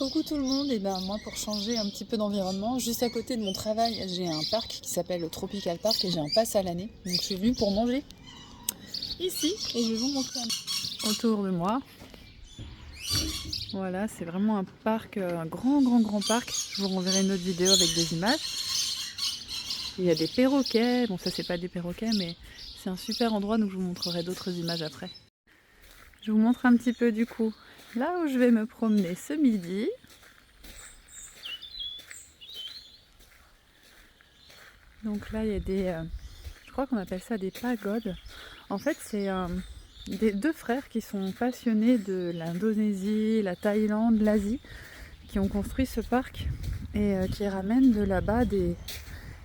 Coucou tout le monde, et ben moi pour changer un petit peu d'environnement, juste à côté de mon travail, j'ai un parc qui s'appelle le Tropical Park et j'ai un pass à l'année. Donc je suis venue pour manger ici et je vais vous montrer autour de moi. Voilà, c'est vraiment un parc, un grand parc. Je vous renverrai une autre vidéo avec des images. Il y a des perroquets, bon ça c'est pas des perroquets mais c'est un super endroit, donc je vous montrerai d'autres images après. Je vous montre un petit peu du coup là où je vais me promener ce midi. Donc là, il y a je crois qu'on appelle ça des pagodes. En fait, c'est des deux frères qui sont passionnés de l'Indonésie, la Thaïlande, l'Asie, qui ont construit ce parc et qui ramènent de là-bas des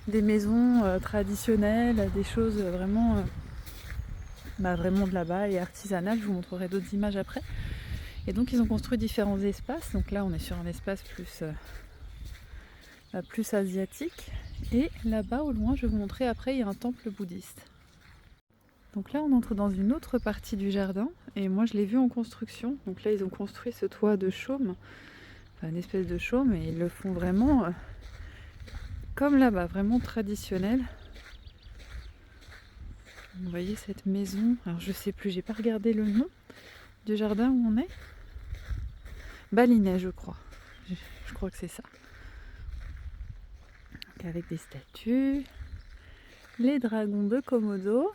maisons traditionnelles, des choses vraiment de là-bas et artisanales. Je vous montrerai d'autres images après. Et donc, ils ont construit différents espaces. Donc là, on est sur un espace plus asiatique. Et là-bas, au loin, je vais vous montrer après, il y a un temple bouddhiste. Donc là, on entre dans une autre partie du jardin, et moi je l'ai vu en construction. Donc là, ils ont construit ce toit de chaume, enfin une espèce de chaume, et ils le font vraiment comme là-bas, vraiment traditionnel. Vous voyez cette maison, alors je sais plus, j'ai pas regardé le nom du jardin où on est. Balinais, je crois. Je crois que c'est ça. Donc avec des statues, les dragons de Komodo.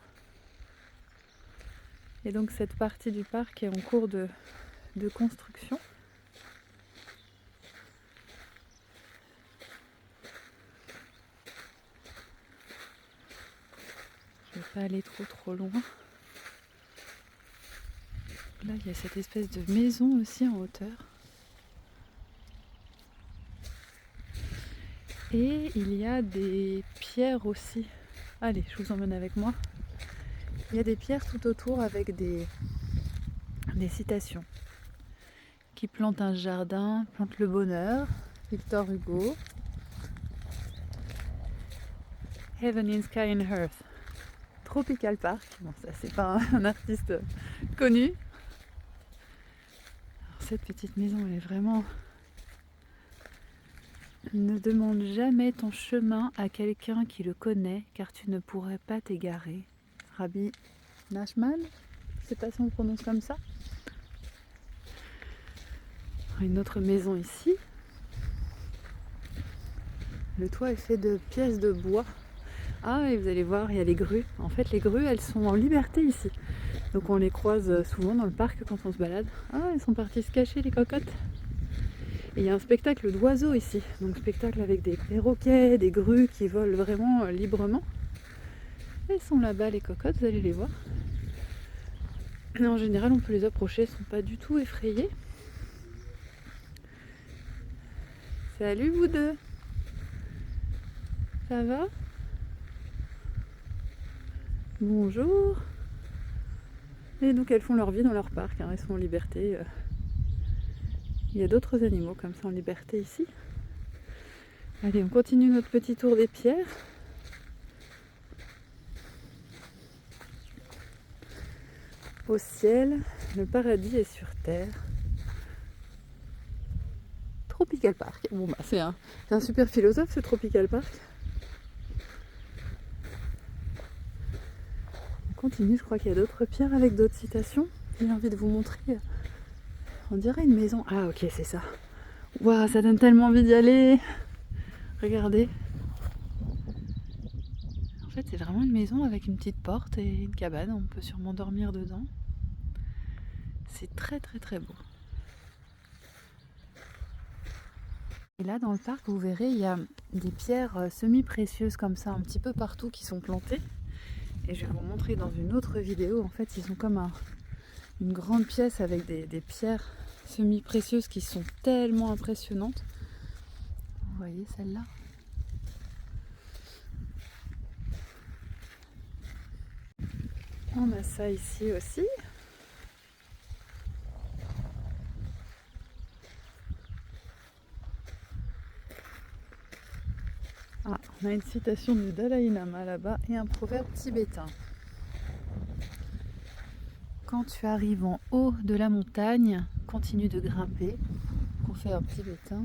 Et donc cette partie du parc est en cours de construction. Je ne vais pas aller trop loin. Là, il y a cette espèce de maison aussi en hauteur. Et il y a des pierres aussi. Allez, je vous emmène avec moi. Il y a des pierres tout autour avec des citations. Qui plante un jardin, plante le bonheur. Victor Hugo. Heaven in Sky and Earth. Tropical Park. Bon, ça, c'est pas un artiste connu. Alors, cette petite maison, elle est vraiment... Ne demande jamais ton chemin à quelqu'un qui le connaît, car tu ne pourrais pas t'égarer. Rabbi Nachman, je ne sais pas si on prononce comme ça. Une autre maison ici. Le toit est fait de pièces de bois. Ah, et vous allez voir, il y a les grues. En fait, les grues, elles sont en liberté ici. Donc on les croise souvent dans le parc quand on se balade. Ah, elles sont parties se cacher, les cocottes. Et il y a un spectacle d'oiseaux ici. Donc spectacle avec des perroquets, des grues qui volent vraiment librement. Elles sont là-bas, les cocottes, vous allez les voir. Et en général, on peut les approcher, elles ne sont pas du tout effrayées. Salut vous deux. Ça va? Bonjour. Et donc elles font leur vie dans leur parc, hein. Elles sont en liberté. Il y a d'autres animaux comme ça en liberté ici. Allez, on continue notre petit tour des pierres. Au ciel, le paradis est sur terre. Tropical Park. Bon bah c'est un super philosophe ce Tropical Park. On continue, je crois qu'il y a d'autres pierres avec d'autres citations. J'ai envie de vous montrer. On dirait une maison. Ah ok, c'est ça. Waouh, ça donne tellement envie d'y aller. Regardez. En fait, c'est vraiment une maison avec une petite porte et une cabane. On peut sûrement dormir dedans. C'est très beau. Et là, dans le parc, vous verrez, il y a des pierres semi-précieuses comme ça, un petit peu partout qui sont plantées. Et je vais vous montrer dans une autre vidéo. En fait, ils ont comme une grande pièce avec des pierres semi-précieuses qui sont tellement impressionnantes. Vous voyez celle-là? On a ça ici aussi. Ah, on a une citation du Dalai Lama là-bas et un proverbe tibétain. Quand tu arrives en haut de la montagne, continue de grimper pour fait un petit butin.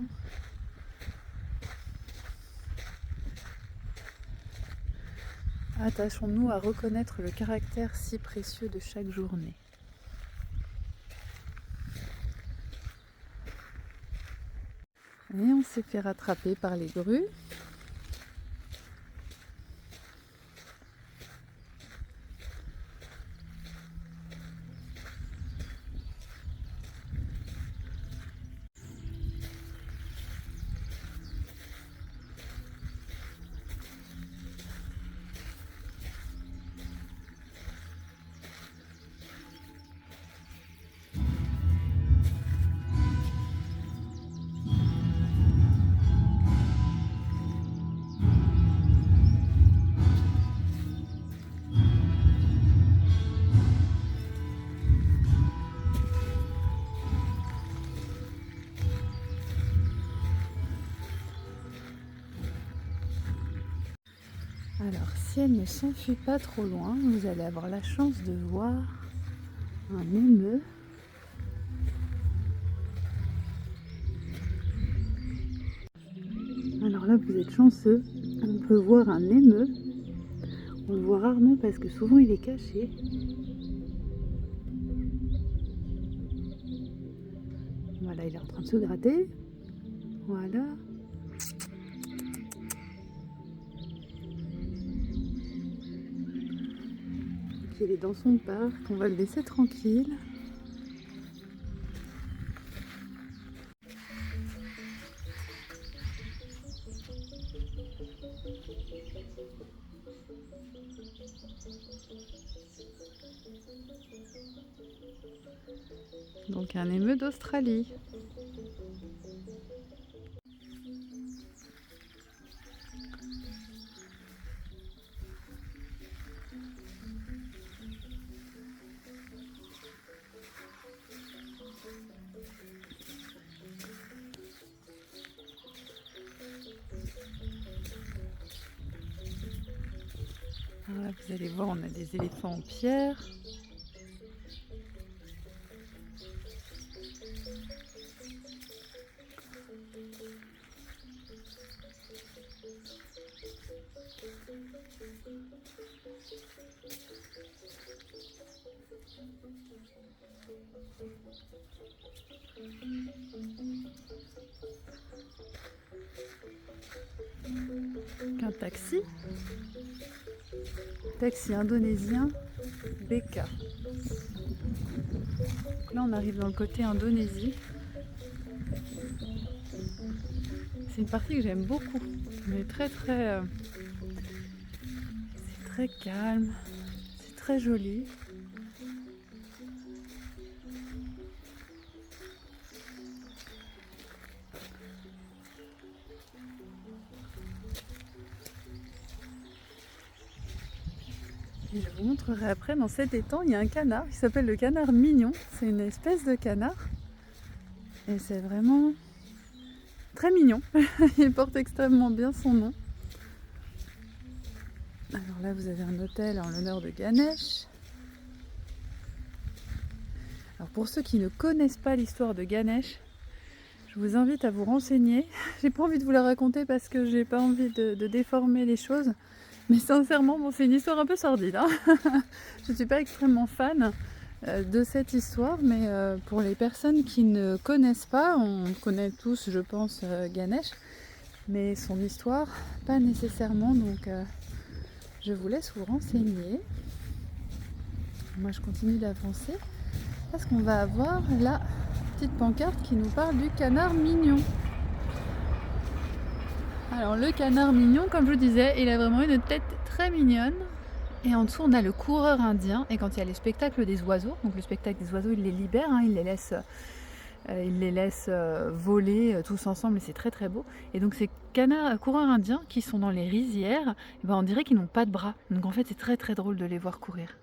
Attachons-nous à reconnaître le caractère si précieux de chaque journée. Et on s'est fait rattraper par les grues. Alors, si elle ne s'enfuit pas trop loin, vous allez avoir la chance de voir un émeu. Alors là, vous êtes chanceux, on peut voir un émeu. On le voit rarement parce que souvent il est caché. Voilà, il est en train de se gratter. Voilà. Il est dans son parc, on va le laisser tranquille. Donc un émeu d'Australie. Alors là, vous allez voir, on a des éléphants en pierre. Un taxi indonésien BK. Donc là on arrive dans le côté Indonésie. C'est une partie que j'aime beaucoup, mais c'est très calme, c'est très joli. Et je vous montrerai après, dans cet étang, il y a un canard qui s'appelle le canard mignon. C'est une espèce de canard. Et c'est vraiment très mignon. Il porte extrêmement bien son nom. Alors là, vous avez un hôtel en l'honneur de Ganesh. Alors pour ceux qui ne connaissent pas l'histoire de Ganesh, je vous invite à vous renseigner. J'ai pas envie de vous la raconter parce que j'ai pas envie de déformer les choses. Mais sincèrement, bon, c'est une histoire un peu sordide. Hein. Je ne suis pas extrêmement fan de cette histoire, mais pour les personnes qui ne connaissent pas, on connaît tous, je pense, Ganesh, mais son histoire, pas nécessairement. Donc, je vous laisse vous renseigner. Moi, je continue d'avancer parce qu'on va avoir la petite pancarte qui nous parle du canard mignon. Alors le canard mignon, comme je vous disais, il a vraiment une tête très mignonne. Et en dessous, on a le coureur indien. Et quand il y a les spectacles des oiseaux, donc le spectacle des oiseaux, il les libère, hein, il les laisse voler tous ensemble et c'est très très beau. Et donc ces coureurs indiens qui sont dans les rizières, et ben on dirait qu'ils n'ont pas de bras. Donc en fait, c'est très très drôle de les voir courir.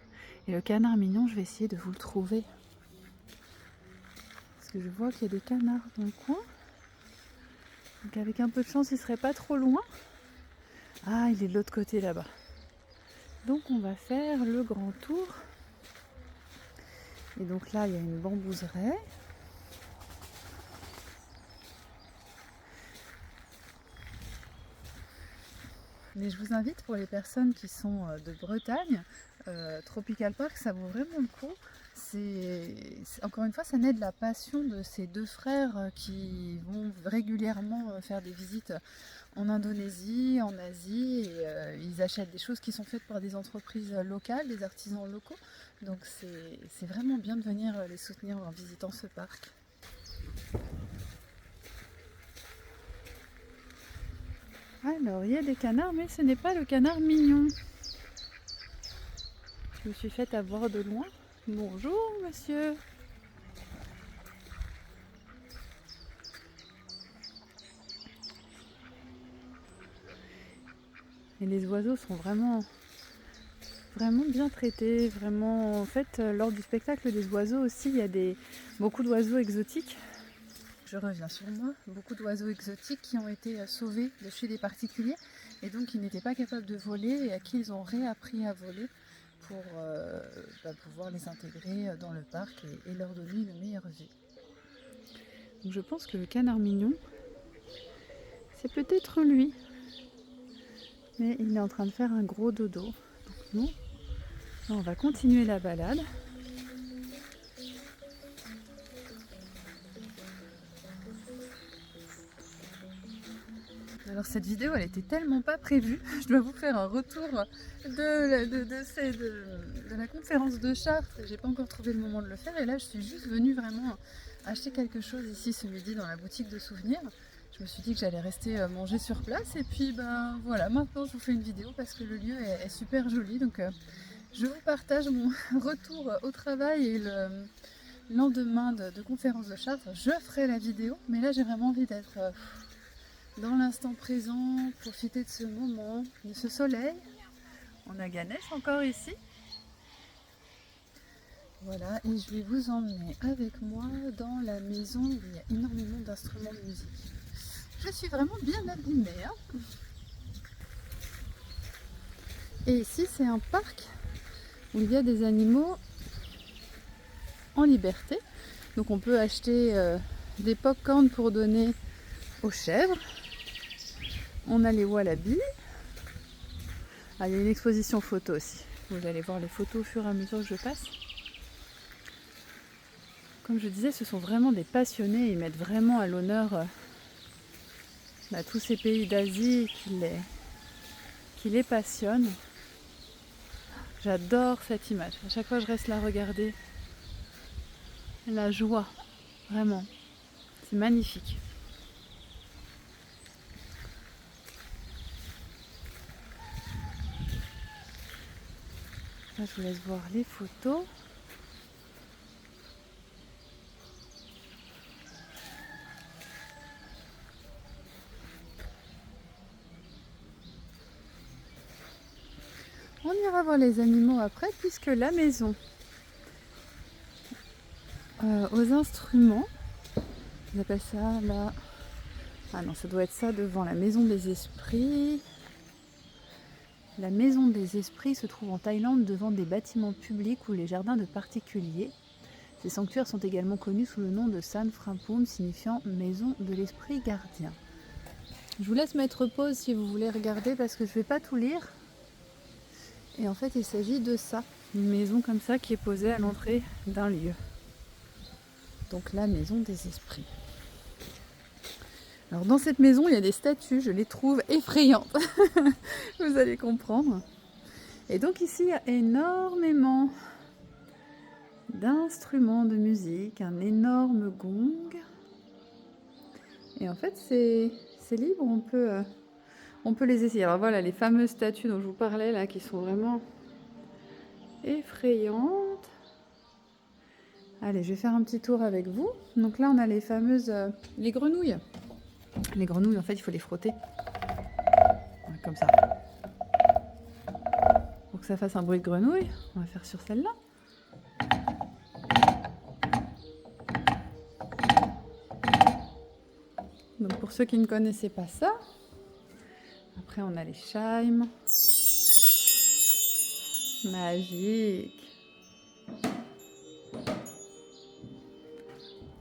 Et le canard mignon, je vais essayer de vous le trouver. Parce que je vois qu'il y a des canards dans le coin. Donc avec un peu de chance, il serait pas trop loin. Ah, il est de l'autre côté là-bas. Donc on va faire le grand tour. Et donc là, il y a une bambouseraie. Mais je vous invite, pour les personnes qui sont de Bretagne, Tropical Park, ça vaut vraiment le coup. Encore une fois, ça naît de la passion de ces deux frères qui vont régulièrement faire des visites en Indonésie, en Asie, et ils achètent des choses qui sont faites par des entreprises locales, des artisans locaux. Donc c'est vraiment bien de venir les soutenir en visitant ce parc. Alors, il y a des canards, mais ce n'est pas le canard mignon. Je me suis faite avoir de loin. Bonjour, monsieur. Et les oiseaux sont vraiment bien traités. Vraiment, en fait, lors du spectacle des oiseaux aussi, il y a beaucoup d'oiseaux exotiques. Je reviens sur moi, beaucoup d'oiseaux exotiques qui ont été sauvés de chez des particuliers et donc qui n'étaient pas capables de voler et à qui ils ont réappris à voler pour pouvoir les intégrer dans le parc et leur donner une meilleure vie. Donc je pense que le canard mignon, c'est peut-être lui. Mais il est en train de faire un gros dodo. Donc nous, on va continuer la balade. Alors cette vidéo, elle était tellement pas prévue. Je dois vous faire un retour de la conférence de Chartres. J'ai pas encore trouvé le moment de le faire et là je suis juste venue vraiment acheter quelque chose ici ce midi dans la boutique de souvenirs. Je me suis dit que j'allais rester manger sur place et puis ben voilà, maintenant je vous fais une vidéo parce que le lieu est super joli. Donc je vous partage mon retour au travail et le lendemain de conférence de Chartres. Je ferai la vidéo, mais là j'ai vraiment envie d'être dans l'instant présent, profiter de ce moment, de ce soleil. On a Ganesh encore ici. Voilà, et je vais vous emmener avec moi dans la maison où il y a énormément d'instruments de musique. Je suis vraiment bien abîmée. Hein. Et ici, c'est un parc où il y a des animaux en liberté. Donc on peut acheter des pop-corn pour donner aux chèvres. On a les wallabies. Ah, il y a une exposition photo aussi. Vous allez voir les photos au fur et à mesure que je passe. Comme je disais, ce sont vraiment des passionnés. Ils mettent vraiment à l'honneur tous ces pays d'Asie qui les passionnent. J'adore cette image. À chaque fois, je reste là à regarder. La joie, vraiment. C'est magnifique. Là, je vous laisse voir les photos. On ira voir les animaux après, puisque la maison aux instruments, on appelle ça là. Ah non, ça doit être ça devant la maison des esprits. La maison des esprits se trouve en Thaïlande devant des bâtiments publics ou les jardins de particuliers. Ces sanctuaires sont également connus sous le nom de San Frampum, signifiant maison de l'esprit gardien. Je vous laisse mettre pause si vous voulez regarder parce que je ne vais pas tout lire. Et en fait, il s'agit de ça, une maison comme ça qui est posée à l'entrée d'un lieu. Donc la maison des esprits. Alors dans cette maison, il y a des statues, je les trouve effrayantes. Vous allez comprendre. Et donc ici, il y a énormément d'instruments de musique, un énorme gong. Et en fait, c'est libre, on peut les essayer. Alors voilà, les fameuses statues dont je vous parlais là, qui sont vraiment effrayantes. Allez, je vais faire un petit tour avec vous. Donc là, on a les fameuses... les grenouilles. Les grenouilles, en fait, il faut les frotter. Comme ça. Pour que ça fasse un bruit de grenouille, on va faire sur celle-là. Donc pour ceux qui ne connaissaient pas ça, après on a les chimes. Magique.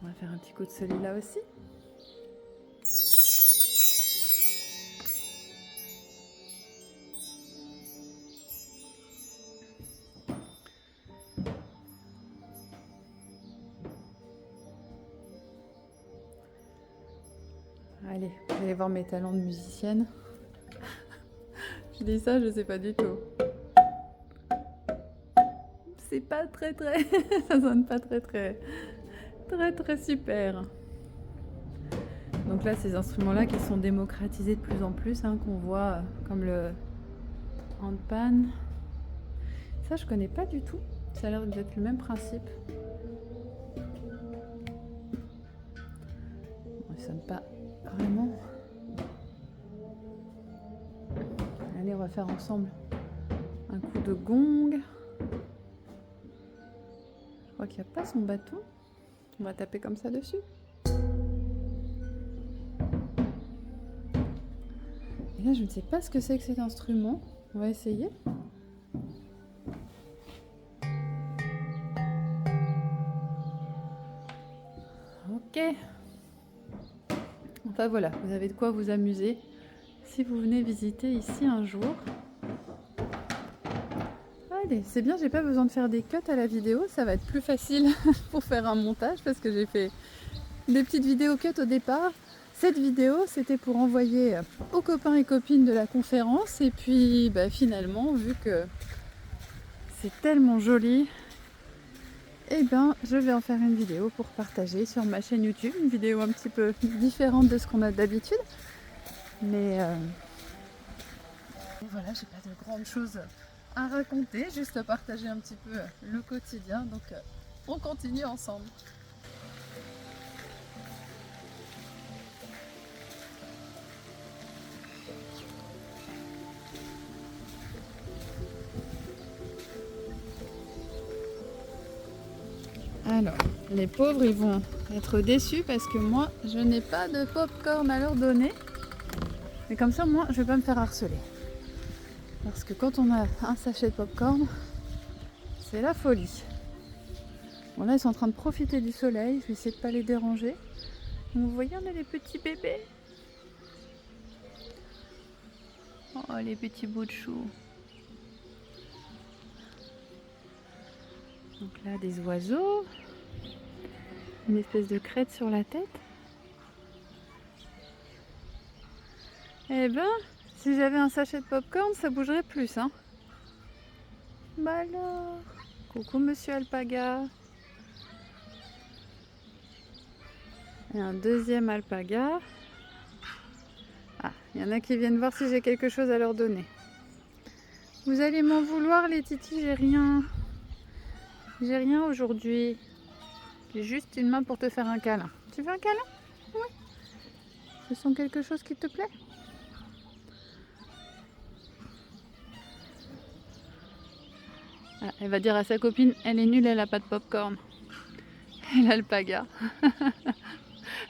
On va faire un petit coup de celui-là aussi. Allez, vous allez voir mes talents de musicienne. Je dis ça, je sais pas du tout. C'est pas très ça sonne pas très super. Donc là, ces instruments-là qui sont démocratisés de plus en plus, hein, qu'on voit comme le handpan. Ça, je connais pas du tout. Ça a l'air d'être le même principe. Bon, il sonne pas vraiment. Allez, on va faire ensemble un coup de gong. Je crois qu'il n'y a pas son bâton. On va taper comme ça dessus. Et là, je ne sais pas ce que c'est que cet instrument. On va essayer. Ok. Enfin voilà, vous avez de quoi vous amuser si vous venez visiter ici un jour. Allez, c'est bien, j'ai pas besoin de faire des cuts à la vidéo, ça va être plus facile pour faire un montage parce que j'ai fait des petites vidéos cuts au départ. Cette vidéo, c'était pour envoyer aux copains et copines de la conférence et puis finalement, vu que c'est tellement joli, eh ben, je vais en faire une vidéo pour partager sur ma chaîne YouTube, une vidéo un petit peu différente de ce qu'on a d'habitude. Mais voilà, j'ai pas de grandes choses à raconter, juste à partager un petit peu le quotidien. Donc on continue ensemble. Alors, les pauvres, ils vont être déçus parce que moi, je n'ai pas de pop-corn à leur donner. Mais comme ça, moi, je vais pas me faire harceler. Parce que quand on a un sachet de pop-corn, c'est la folie. Bon, là, ils sont en train de profiter du soleil. Je vais essayer de ne pas les déranger. Donc, vous voyez, on a les petits bébés. Oh, les petits bouts de chou. Donc là, des oiseaux. Une espèce de crête sur la tête. Eh ben, si j'avais un sachet de popcorn, ça bougerait plus, hein. Bah alors, coucou monsieur alpaga. Et un deuxième alpaga. Ah, il y en a qui viennent voir si j'ai quelque chose à leur donner. Vous allez m'en vouloir les titis, j'ai rien. J'ai rien aujourd'hui. J'ai juste une main pour te faire un câlin. Tu veux un câlin? Oui. Ce sont quelque chose qui te plaît? Ah, elle va dire à sa copine, elle est nulle, elle a pas de popcorn. Et l'alpaga.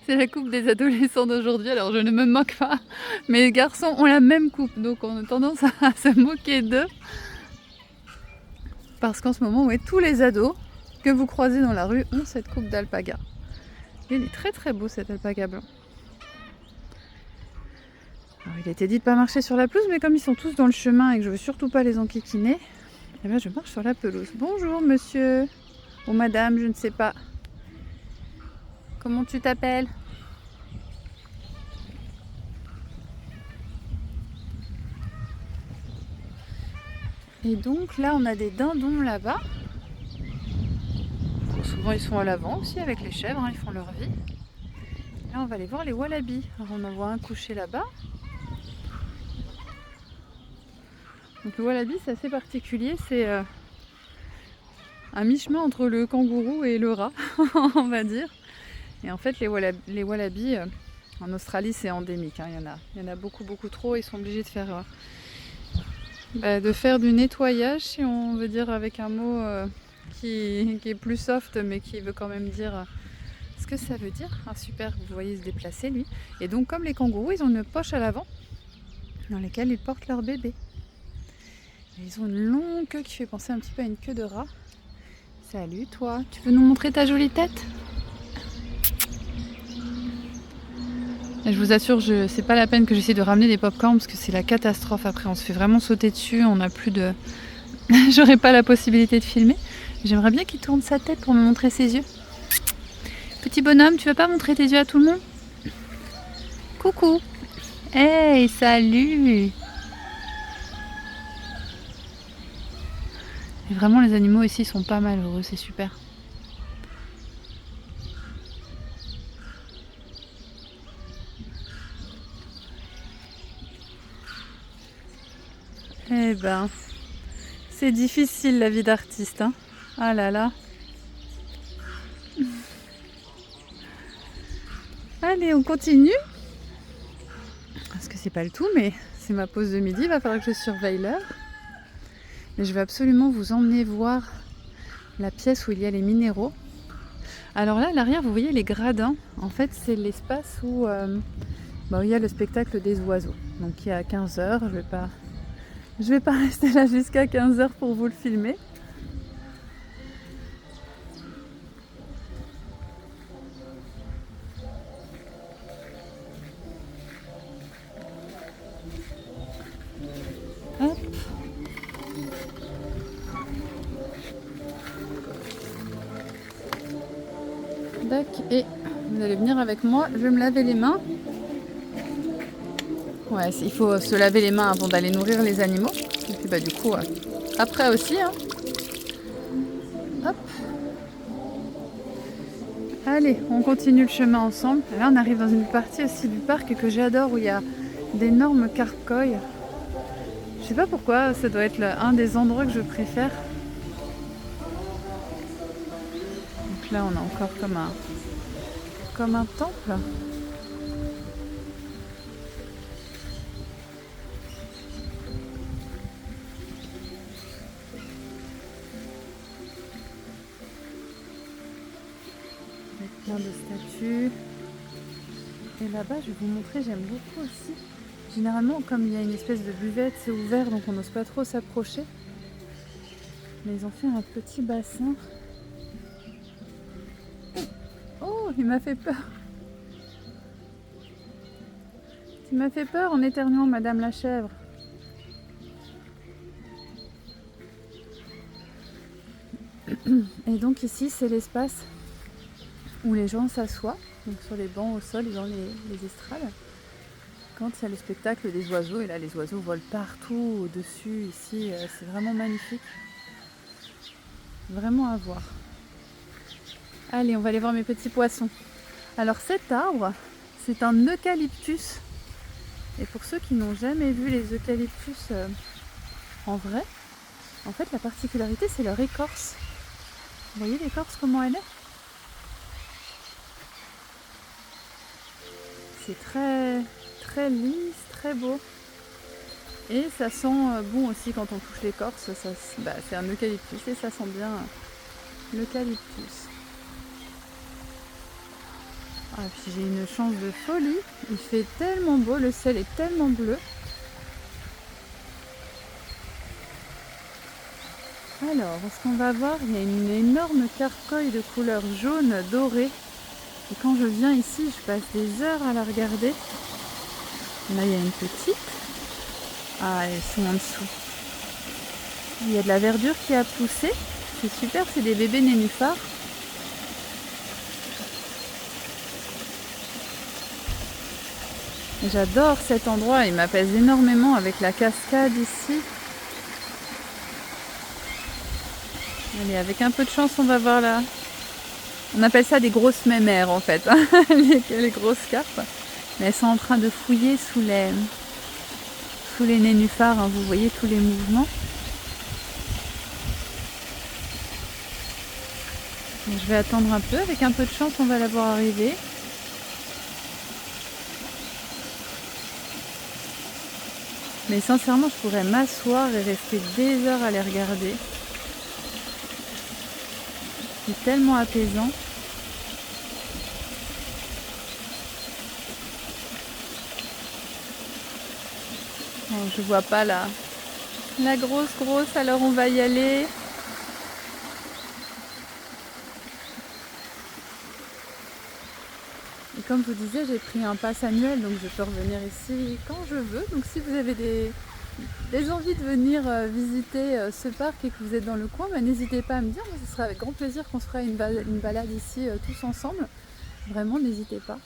C'est la coupe des adolescents d'aujourd'hui, alors je ne me moque pas. Mais les garçons ont la même coupe, donc on a tendance à se moquer d'eux. Parce qu'en ce moment, ouais, tous les ados que vous croisez dans la rue ont cette coupe d'alpaga. Il est très très beau cet alpaga blanc. Alors, il était dit de ne pas marcher sur la pelouse, mais comme ils sont tous dans le chemin et que je veux surtout pas les enquiquiner, eh bien je marche sur la pelouse. Bonjour monsieur, ou madame, je ne sais pas. Comment tu t'appelles? Et donc là on a des dindons là-bas. Souvent ils sont à l'avant aussi avec les chèvres, hein, ils font leur vie. Là on va aller voir les wallabies. Alors on en voit un couché là-bas. Donc le wallaby c'est assez particulier, c'est un mi-chemin entre le kangourou et le rat, on va dire. Et en fait les wallabies en Australie c'est endémique, hein. Il y en a beaucoup trop, ils sont obligés de faire du nettoyage, si on veut dire avec un mot qui est plus soft mais qui veut quand même dire ce que ça veut dire. Ah super, vous voyez se déplacer lui. Et donc comme les kangourous, ils ont une poche à l'avant dans laquelle ils portent leur bébé. Et ils ont une longue queue qui fait penser un petit peu à une queue de rat. Salut toi, tu veux nous montrer ta jolie tête? Et je vous assure, c'est pas la peine que j'essaie de ramener des pop-corn parce que c'est la catastrophe. Après, on se fait vraiment sauter dessus. On n'a plus de. J'aurais pas la possibilité de filmer. J'aimerais bien qu'il tourne sa tête pour me montrer ses yeux. Petit bonhomme, tu vas pas montrer tes yeux à tout le monde? Coucou. Hey, salut. Et vraiment, les animaux ici sont pas malheureux, c'est super. Eh ben, c'est difficile la vie d'artiste, hein. Ah là là. Allez, on continue. Parce que c'est pas le tout, mais c'est ma pause de midi, il va falloir que je surveille l'heure. Mais je vais absolument vous emmener voir la pièce où il y a les minéraux. Alors là, à l'arrière, vous voyez les gradins. En fait, c'est l'espace où il y a le spectacle des oiseaux. Donc il est à 15h, je vais pas rester là jusqu'à 15h pour vous le filmer. Hop. Tac, et vous allez venir avec moi, je vais me laver les mains. Ouais, il faut se laver les mains avant d'aller nourrir les animaux. Et puis du coup, après aussi. Hein. Hop. Allez, on continue le chemin ensemble. Là, on arrive dans une partie aussi du parc que j'adore où il y a d'énormes carcoïs. Je sais pas pourquoi, ça doit être un des endroits que je préfère. Donc là, on a encore comme un temple. Avec plein de statues. Et là-bas, je vais vous montrer, j'aime beaucoup aussi. Généralement, comme il y a une espèce de buvette, c'est ouvert, donc on n'ose pas trop s'approcher. Mais ils ont fait un petit bassin. Oh, il m'a fait peur. Tu m'as fait peur en éternuant, Madame la chèvre. Et donc ici, c'est l'espace où les gens s'assoient, donc sur les bancs au sol et dans les estrades. Quand il y a le spectacle des oiseaux, et là les oiseaux volent partout au-dessus, ici, c'est vraiment magnifique. Vraiment à voir. Allez, on va aller voir mes petits poissons. Alors cet arbre, c'est un eucalyptus. Et pour ceux qui n'ont jamais vu les eucalyptus en vrai, en fait la particularité c'est leur écorce. Vous voyez l'écorce comment elle est? C'est très très lisse, très beau. Et ça sent bon aussi quand on touche l'écorce, c'est un eucalyptus et ça sent bien l'eucalyptus. Ah, puis j'ai une chance de folie, il fait tellement beau, le ciel est tellement bleu. Alors, ce qu'on va voir, il y a une énorme carcoï de couleur jaune dorée. Et quand je viens ici, je passe des heures à la regarder. Là, il y a une petite. Ah, elles sont en dessous. Il y a de la verdure qui a poussé. C'est super, c'est des bébés nénuphars. J'adore cet endroit, il m'apaise énormément avec la cascade ici. Allez, avec un peu de chance, on va voir là. On appelle ça des grosses mémères en fait, hein, les grosses carpes. Mais elles sont en train de fouiller sous les nénuphars, hein, vous voyez tous les mouvements. Donc, je vais attendre un peu, avec un peu de chance, on va la voir arriver. Mais sincèrement, je pourrais m'asseoir et rester des heures à les regarder. C'est tellement apaisant. Bon, je vois pas la grosse, alors on va y aller. Et comme je vous disais, j'ai pris un pass annuel, donc je peux revenir ici quand je veux. Donc si vous avez des envies de venir visiter ce parc et que vous êtes dans le coin, n'hésitez pas à me dire. Ce sera avec grand plaisir qu'on se fera une balade ici tous ensemble. Vraiment, n'hésitez pas.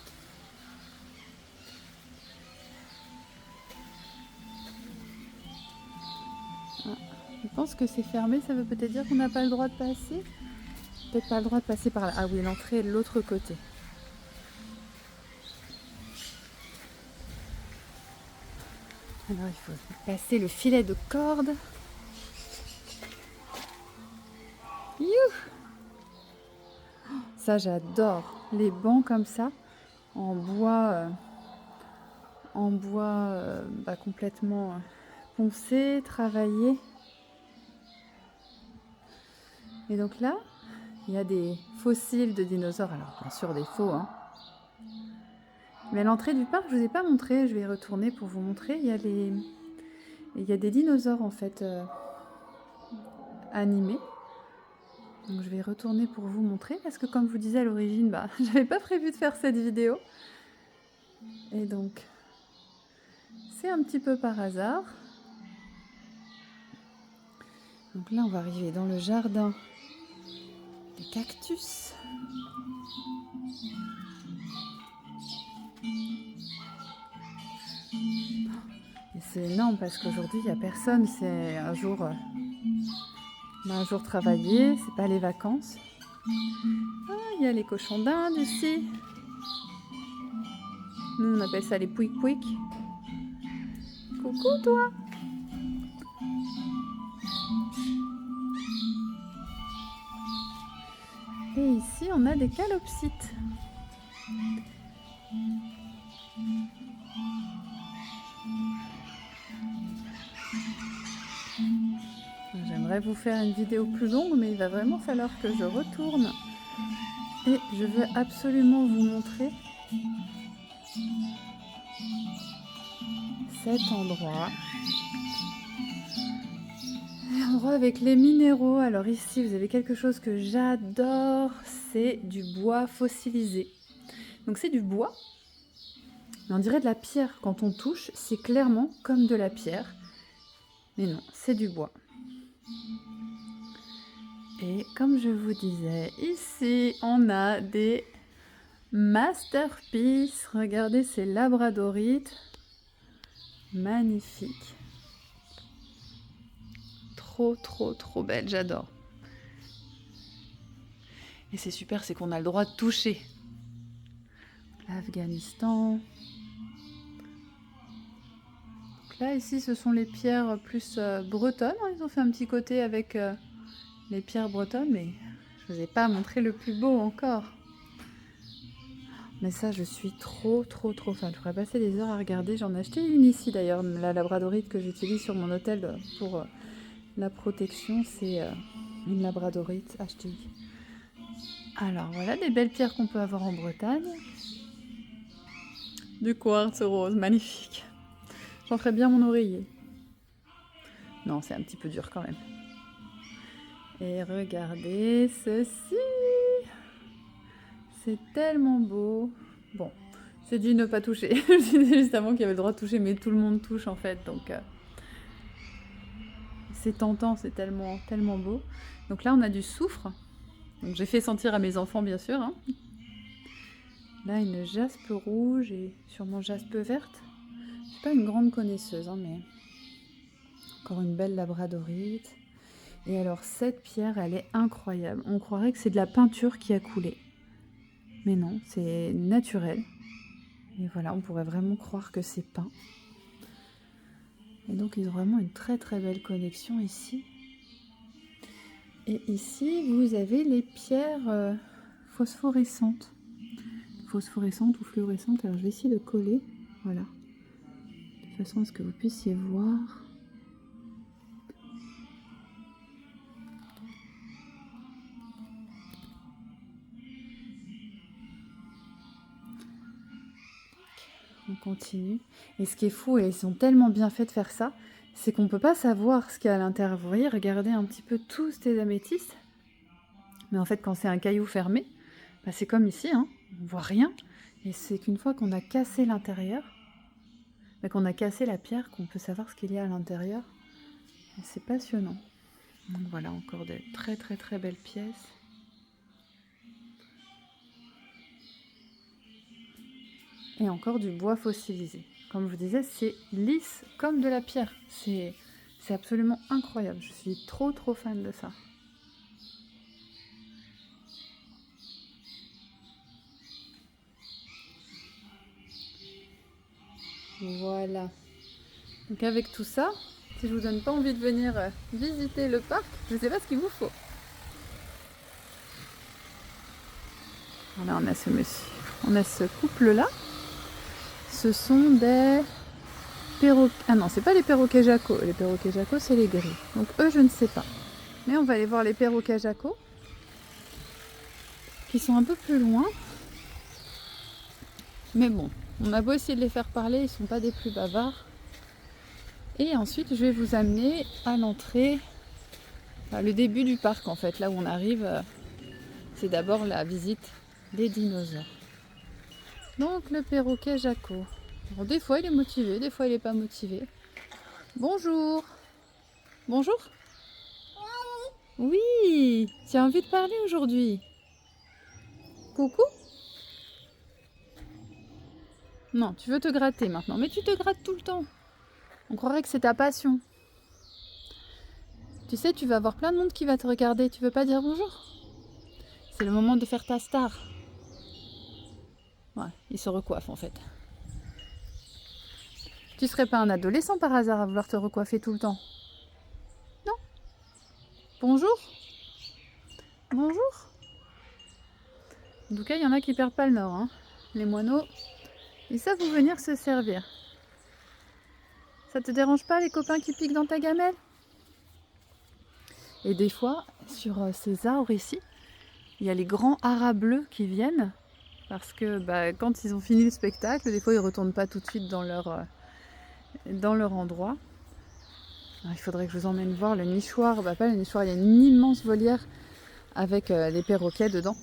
Je pense que c'est fermé, ça veut peut-être dire qu'on n'a pas le droit de passer. Peut-être pas le droit de passer par là. Ah oui, l'entrée est de l'autre côté. Alors il faut passer le filet de corde. Youh! Ça j'adore, les bancs comme ça, en bois, complètement poncé, travaillé. Et donc là, il y a des fossiles de dinosaures, alors bien sûr des faux, hein. Mais à l'entrée du parc, je ne vous ai pas montré, je vais y retourner pour vous montrer, il y a des dinosaures en fait animés. Donc je vais y retourner pour vous montrer, parce que comme je vous disais à l'origine, j'avais pas prévu de faire cette vidéo. Et donc, c'est un petit peu par hasard. Donc là, on va arriver dans le jardin des cactus. Et c'est énorme parce qu'aujourd'hui, il n'y a personne. C'est un jour travaillé, c'est pas les vacances. Ah, il y a les cochons d'Inde ici. Nous, on appelle ça les pouic-pouic. Coucou, toi! Et ici, on a des calopsites. J'aimerais vous faire une vidéo plus longue, mais il va vraiment falloir que je retourne. Et je veux absolument vous montrer cet endroit. Un endroit avec les minéraux. Alors ici, vous avez quelque chose que j'adore, c'est du bois fossilisé. Donc c'est du bois, mais on dirait de la pierre. Quand on touche, c'est clairement comme de la pierre. Mais non, c'est du bois. Et comme je vous disais, ici, on a des masterpieces. Regardez ces labradorites. Magnifiques. Trop, trop, trop belle. J'adore. Et c'est super, c'est qu'on a le droit de toucher. L'Afghanistan. Donc là, ici, ce sont les pierres plus bretonnes. Ils ont fait un petit côté avec les pierres bretonnes, mais je ne vous ai pas montré le plus beau encore. Mais ça, je suis trop, trop, trop fan. Je pourrais passer des heures à regarder. J'en ai acheté une ici d'ailleurs, la labradorite que j'utilise sur mon hôtel pour la protection. C'est une labradorite achetée. Alors voilà des belles pierres qu'on peut avoir en Bretagne. Du quartz rose, magnifique. J'en ferais bien mon oreiller. Non, c'est un petit peu dur quand même. Et regardez ceci. C'est tellement beau. Bon, j'ai dit ne pas toucher. Je disais juste avant qu'il y avait le droit de toucher, mais tout le monde touche en fait. Donc c'est tentant, c'est tellement, tellement beau. Donc là, on a du soufre. Donc j'ai fait sentir à mes enfants, bien sûr. Hein. Là, une jaspe rouge et sûrement jaspe verte. Je suis pas une grande connaisseuse, hein, mais encore une belle labradorite. Et alors, cette pierre, elle est incroyable. On croirait que c'est de la peinture qui a coulé. Mais non, c'est naturel. Et voilà, on pourrait vraiment croire que c'est peint. Et donc, ils ont vraiment une très très belle collection ici. Et ici, vous avez les pierres phosphorescentes. Phosphorescentes ou fluorescentes. Alors, je vais essayer de coller. Voilà. De façon à ce que vous puissiez voir. On continue. Et ce qui est fou, et ils sont tellement bien faits de faire ça, c'est qu'on ne peut pas savoir ce qu'il y a à l'intérieur. Vous voyez, regardez un petit peu tous ces améthystes. Mais en fait, quand c'est un caillou fermé, c'est comme ici, hein, on ne voit rien. Et c'est qu'une fois qu'on a cassé l'intérieur, qu'on a cassé la pierre, qu'on peut savoir ce qu'il y a à l'intérieur. C'est passionnant. Donc voilà, encore de très très très belles pièces. Et encore du bois fossilisé. Comme je vous disais, c'est lisse comme de la pierre. C'est C'est absolument incroyable. Je suis trop fan de ça. Voilà. Donc avec tout ça, si je vous donne pas envie de venir visiter le parc, je ne sais pas ce qu'il vous faut. Voilà, on a ce monsieur, on a ce couple-là. Ce sont des perroquets. Ah non, c'est pas les perroquets Jaco. Les perroquets Jaco, c'est les gris. Donc eux, je ne sais pas. Mais on va aller voir les perroquets Jaco, qui sont un peu plus loin. Mais bon, on a beau essayer de les faire parler, ils sont pas des plus bavards. Et ensuite, je vais vous amener à l'entrée, enfin, le début du parc en fait, là où on arrive, c'est d'abord la visite des dinosaures. Donc le perroquet Jaco. Alors, des fois il est motivé, des fois il n'est pas motivé. Bonjour. Bonjour. Oui, tu as envie de parler aujourd'hui? Coucou? Non, tu veux te gratter maintenant, mais tu te grattes tout le temps. On croirait que c'est ta passion. Tu sais, tu vas avoir plein de monde qui va te regarder. Tu veux pas dire bonjour? C'est le moment de faire ta star. Ouais, il se recoiffe en fait. Tu serais pas un adolescent par hasard à vouloir te recoiffer tout le temps? Non? Bonjour? Bonjour? En tout cas, il y en a qui perdent pas le nord. Hein. Les moineaux, ils savent où venir se servir. Ça te dérange pas les copains qui piquent dans ta gamelle? Et des fois, sur ces arbres ici, il y a les grands haras bleus qui viennent. Parce que quand ils ont fini le spectacle, des fois ils ne retournent pas tout de suite dans leur endroit. Alors, il faudrait que je vous emmène voir le nichoir. Pas le nichoir, il y a une immense volière avec les perroquets dedans.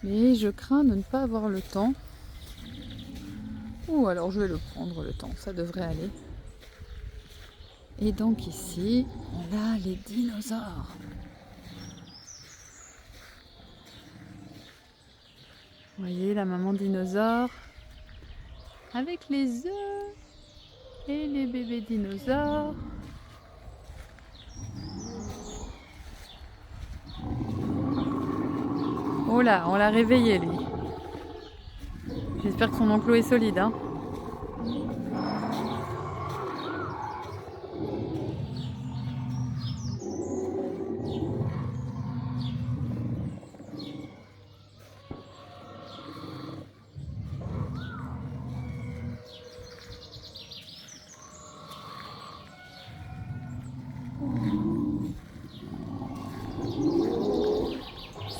Mais je crains de ne pas avoir le temps. Ou alors je vais le prendre le temps, ça devrait aller. Et donc ici, on a les dinosaures. Vous voyez la maman dinosaure avec les œufs et les bébés dinosaures. Oh là, on l'a réveillé lui. J'espère que son enclos est solide. Hein.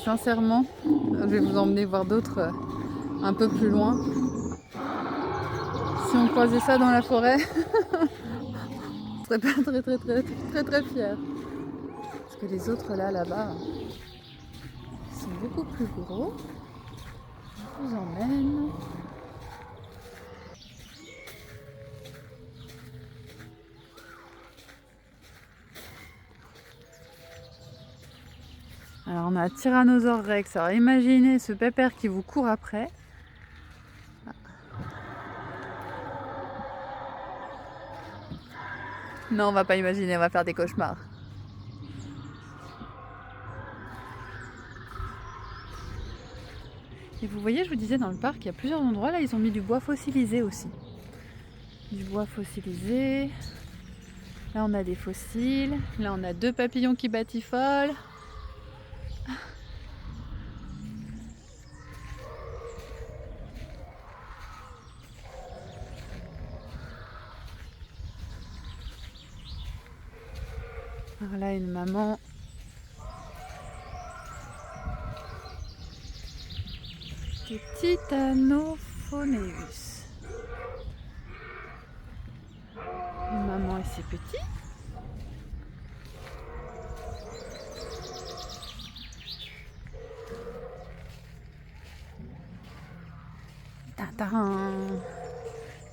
Sincèrement, je vais vous emmener voir d'autres un peu plus loin. Si on croisait ça dans la forêt, je serais pas très fière. Parce que les autres là-bas, sont beaucoup plus gros. Je vous emmène. Alors on a Tyrannosaure Rex. Alors imaginez ce pépère qui vous court après. Non, on va pas imaginer, on va faire des cauchemars. Et vous voyez, je vous disais, dans le parc, il y a plusieurs endroits. Là, ils ont mis du bois fossilisé aussi. Du bois fossilisé. Là, on a des fossiles. Là, on a 2 papillons qui batifolent. Alors là, une maman. Du Titanophoneus. Une maman et ses petits. Tadam!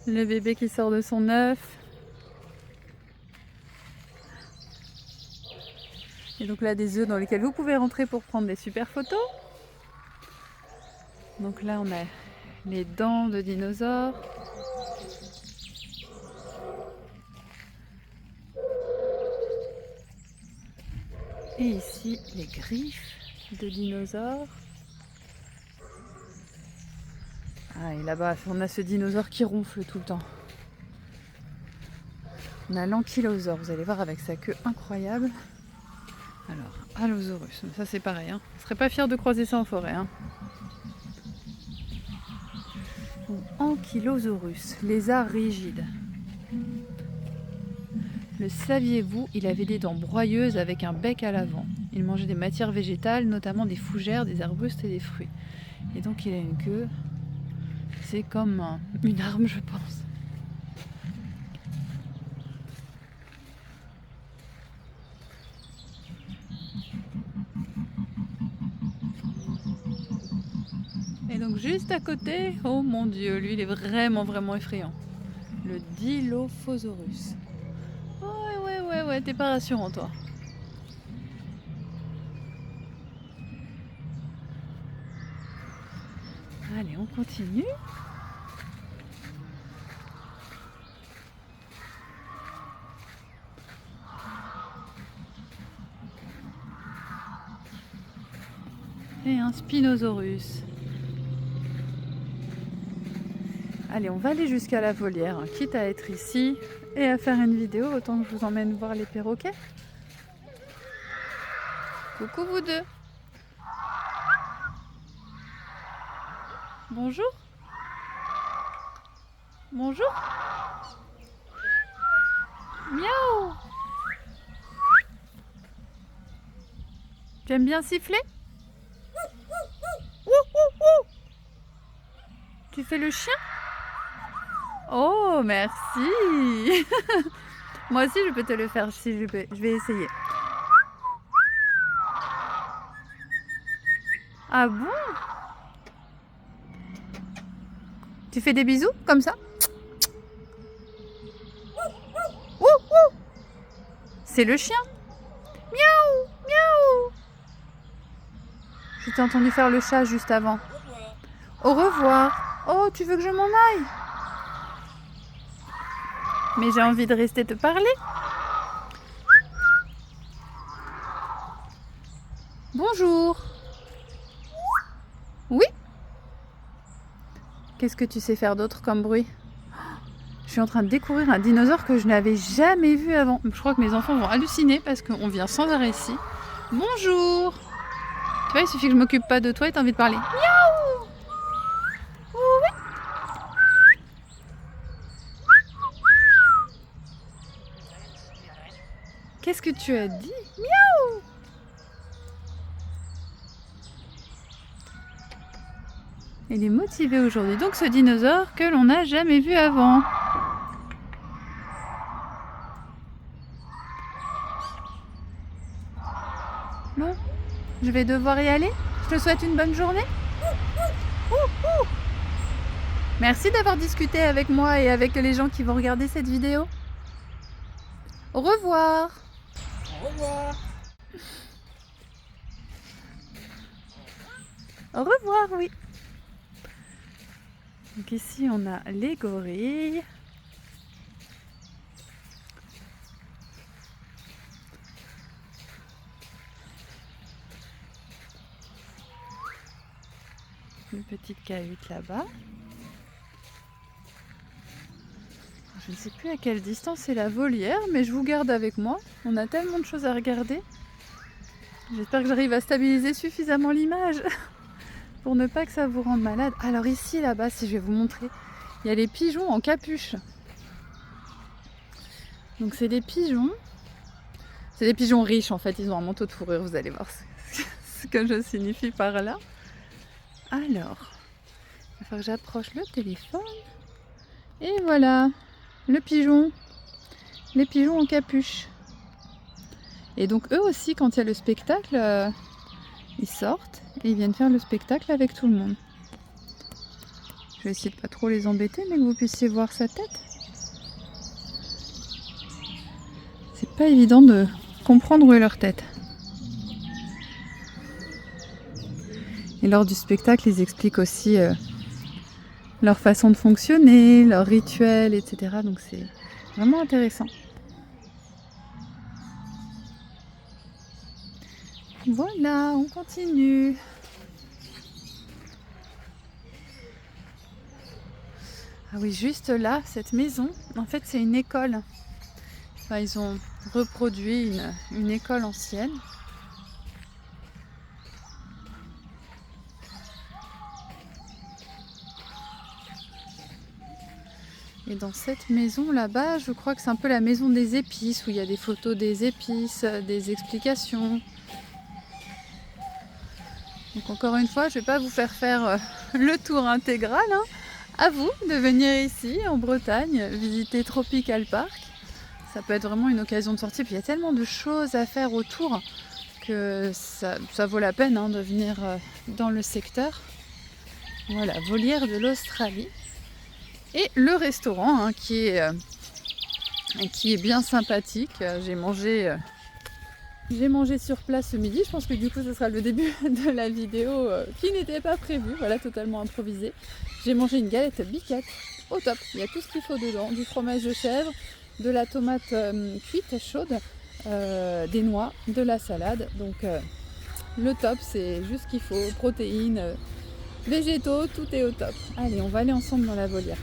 Le bébé qui sort de son œuf. Et donc là, des œufs dans lesquels vous pouvez rentrer pour prendre des super photos. Donc là, on a les dents de dinosaures. Et ici, les griffes de dinosaures. Ah, et là-bas, on a ce dinosaure qui ronfle tout le temps. On a l'ankylosaure, vous allez voir, avec sa queue incroyable. Alors, Allosaurus, ça c'est pareil. Hein. Je ne serais pas fière de croiser ça en forêt. Hein. Ankylosaurus, lézard rigide. Le saviez-vous, il avait des dents broyeuses avec un bec à l'avant. Il mangeait des matières végétales, notamment des fougères, des arbustes et des fruits. Et donc il a une queue, c'est comme une arme, je pense. Et donc juste à côté, oh mon dieu, lui il est vraiment effrayant. Le Dilophosaurus. Ouais, t'es pas rassurant toi. Allez, on continue. Et un Spinosaurus. Allez, on va aller jusqu'à la volière, hein, quitte à être ici et à faire une vidéo, autant que je vous emmène voir les perroquets. Coucou vous deux. Bonjour. Bonjour. Miaou. Tu aimes bien siffler? Tu fais le chien? Oh, merci. Moi aussi, je peux te le faire si je peux. Je vais essayer. Ah bon? Tu fais des bisous comme ça? C'est le chien. Miaou, miaou. Je t'ai entendu faire le chat juste avant. Au revoir. Oh, tu veux que je m'en aille? Mais j'ai envie de rester te parler. Bonjour. Oui? Qu'est-ce que tu sais faire d'autre comme bruit? Je suis en train de découvrir un dinosaure que je n'avais jamais vu avant. Je crois que mes enfants vont halluciner parce qu'on vient sans arrêt ici. Bonjour. Tu vois, il suffit que je m'occupe pas de toi et t'as envie de parler. Miaou. Oui. Qu'est-ce que tu as dit? Miaou. Il est motivé aujourd'hui. Donc ce dinosaure que l'on n'a jamais vu avant. Bon, je vais devoir y aller. Je te souhaite une bonne journée. Merci d'avoir discuté avec moi et avec les gens qui vont regarder cette vidéo. Au revoir. Au revoir. Au revoir, oui. Donc ici, on a les gorilles. Une petite cahute là-bas. Je ne sais plus à quelle distance est la volière, mais je vous garde avec moi. On a tellement de choses à regarder. J'espère que j'arrive à stabiliser suffisamment l'image pour ne pas que ça vous rende malade. Alors ici, là-bas, si je vais vous montrer, il y a les pigeons en capuche. Donc c'est des pigeons. C'est des pigeons riches en fait, ils ont un manteau de fourrure, vous allez voir ce que je signifie par là. Alors, il va falloir que j'approche le téléphone. Et voilà, le pigeon. Les pigeons en capuche. Et donc eux aussi, quand il y a le spectacle, ils sortent et ils viennent faire le spectacle avec tout le monde. Je vais essayer de pas trop les embêter, mais que vous puissiez voir sa tête. C'est pas évident de comprendre où est leur tête. Et lors du spectacle, ils expliquent aussi leur façon de fonctionner, leurs rituels, etc. Donc c'est vraiment intéressant. Voilà, on continue. Ah oui, juste là, cette maison, en fait, c'est une école. Enfin, ils ont reproduit une école ancienne. Et dans cette maison là-bas, je crois que c'est un peu la maison des épices, où il y a des photos des épices, des explications. Donc encore une fois, je ne vais pas vous faire le tour intégral. Hein. À vous de venir ici, en Bretagne, visiter Tropical Park. Ça peut être vraiment une occasion de sortie. Puis il y a tellement de choses à faire autour que ça vaut la peine de venir dans le secteur. Voilà, volière de l'Australie. Et le restaurant qui est bien sympathique. J'ai mangé sur place ce midi. Je pense que du coup ce sera le début de la vidéo qui n'était pas prévue. Voilà, totalement improvisée. J'ai mangé une galette biquette au top. Il y a tout ce qu'il faut dedans. Du fromage de chèvre, de la tomate cuite chaude, des noix, de la salade. Donc le top, c'est juste ce qu'il faut. Protéines, végétaux, tout est au top. Allez, on va aller ensemble dans la volière.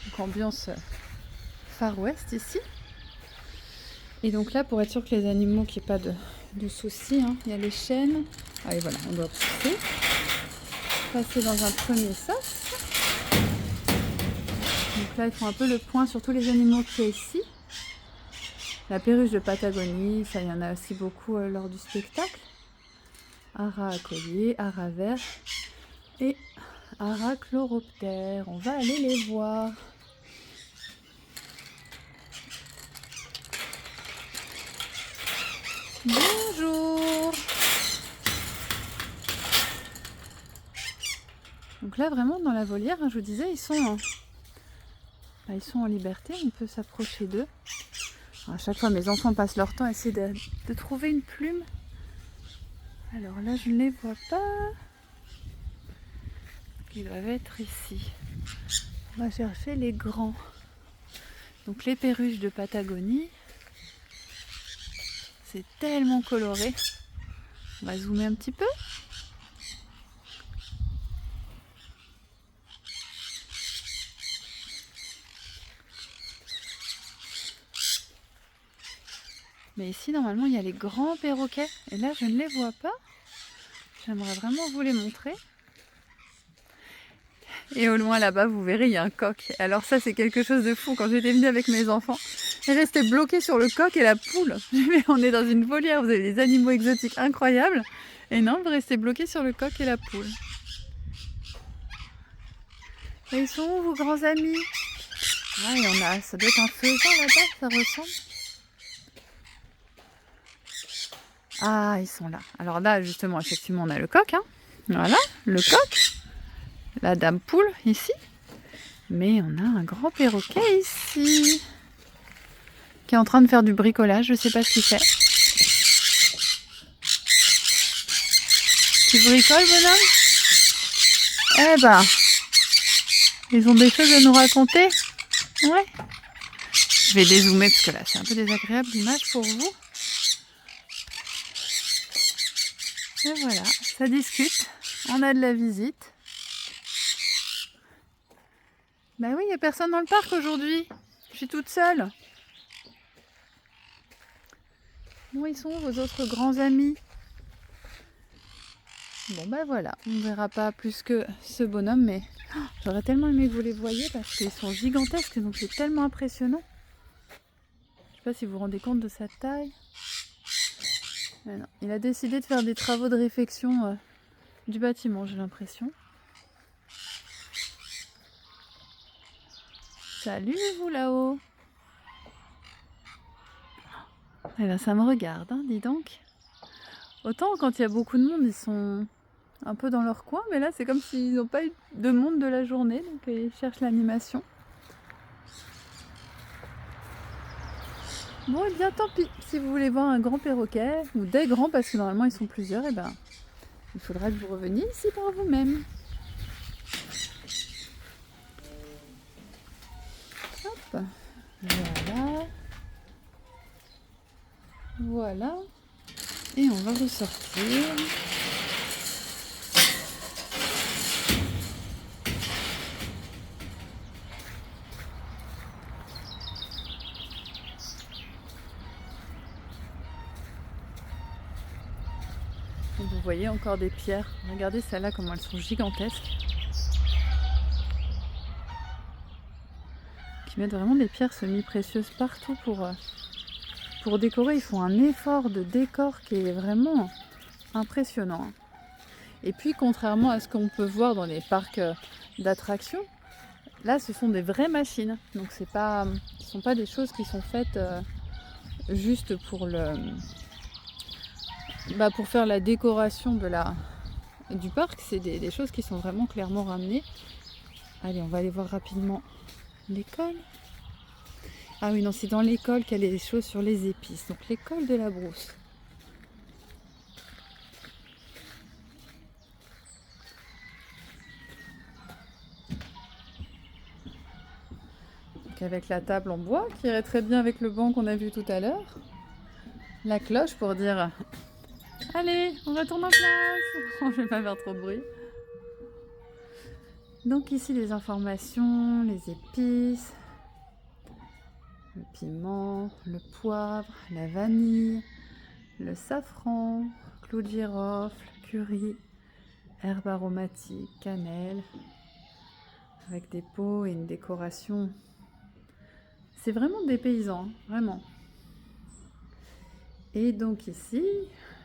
Donc ambiance Far West ici. Et donc là, pour être sûr que les animaux, qu'il n'y ait pas de soucis, il y a les chaînes. Allez, voilà, on doit passer dans un premier sas. Donc là, ils font un peu le point sur tous les animaux qu'il y a ici. La perruche de Patagonie, ça, il y en a aussi beaucoup lors du spectacle. Ara à collier, ara vert et ara chloroptère. On va aller les voir. Bonjour. Donc là vraiment dans la volière, je vous disais, ils sont en liberté, on peut s'approcher d'eux. À chaque fois mes enfants passent leur temps à essayer de trouver une plume. Alors là je ne les vois pas. Ils doivent être ici. On va chercher les grands. Donc les perruches de Patagonie. C'est tellement coloré. On va zoomer un petit peu. Mais ici, normalement, il y a les grands perroquets. Et là, je ne les vois pas. J'aimerais vraiment vous les montrer. Et au loin, là-bas, vous verrez, il y a un coq. Alors ça, c'est quelque chose de fou. Quand j'étais venue avec mes enfants, je restais bloquée sur le coq et la poule. Mais on est dans une volière, vous avez des animaux exotiques incroyables. Et non, vous restez bloqué sur le coq et la poule. Et ils sont où, vos grands amis? Ah, il y en a. Ça doit être un faisan là-bas, ça ressemble. Ah, ils sont là. Alors là, justement, effectivement, on a le coq. Voilà, le coq. La dame poule, ici. Mais on a un grand perroquet ici. Qui est en train de faire du bricolage. Je ne sais pas ce qu'il fait. Tu bricoles, bonhomme? Eh ben, ils ont des choses à nous raconter. Ouais. Je vais dézoomer parce que là, c'est un peu désagréable l'image pour vous. Et voilà, ça discute. On a de la visite. Bah oui, il n'y a personne dans le parc aujourd'hui. Je suis toute seule. Où ils sont vos autres grands amis? Bon bah voilà, on ne verra pas plus que ce bonhomme, mais j'aurais tellement aimé que vous les voyiez parce qu'ils sont gigantesques, donc c'est tellement impressionnant. Je sais pas si vous vous rendez compte de sa taille. Mais non, il a décidé de faire des travaux de réfection du bâtiment, j'ai l'impression. Salut vous là-haut. Eh ben ça me regarde, dis donc. Autant quand il y a beaucoup de monde, ils sont un peu dans leur coin, mais là c'est comme s'ils n'ont pas eu de monde de la journée, donc ils cherchent l'animation. Bon, et bien tant pis, si vous voulez voir un grand perroquet, ou des grands, parce que normalement ils sont plusieurs, et ben il faudra que vous reveniez ici par vous-même. Hop, voilà. Voilà. Et on va ressortir. Et vous voyez encore des pierres. Regardez celles-là, comment elles sont gigantesques. Qui mettent vraiment des pierres semi-précieuses partout pour décorer. Ils font un effort de décor qui est vraiment impressionnant. Et puis, contrairement à ce qu'on peut voir dans les parcs d'attractions, là, ce sont des vraies machines. Donc, ce ne sont pas des choses qui sont faites juste pour pour faire la décoration du parc. C'est des choses qui sont vraiment clairement ramenées. Allez, on va aller voir rapidement l'école. Ah oui, non, c'est dans l'école qu'il y a les choses sur les épices. Donc, l'école de la brousse. Donc, avec la table en bois, qui irait très bien avec le banc qu'on a vu tout à l'heure. La cloche pour dire « Allez, on retourne en classe !» Je ne vais pas faire trop de bruit. Donc ici, les informations, les épices, le piment, le poivre, la vanille, le safran, clou de girofle, curry, herbes aromatiques, cannelle, avec des pots et une décoration. C'est vraiment dépaysant, vraiment. Et donc ici,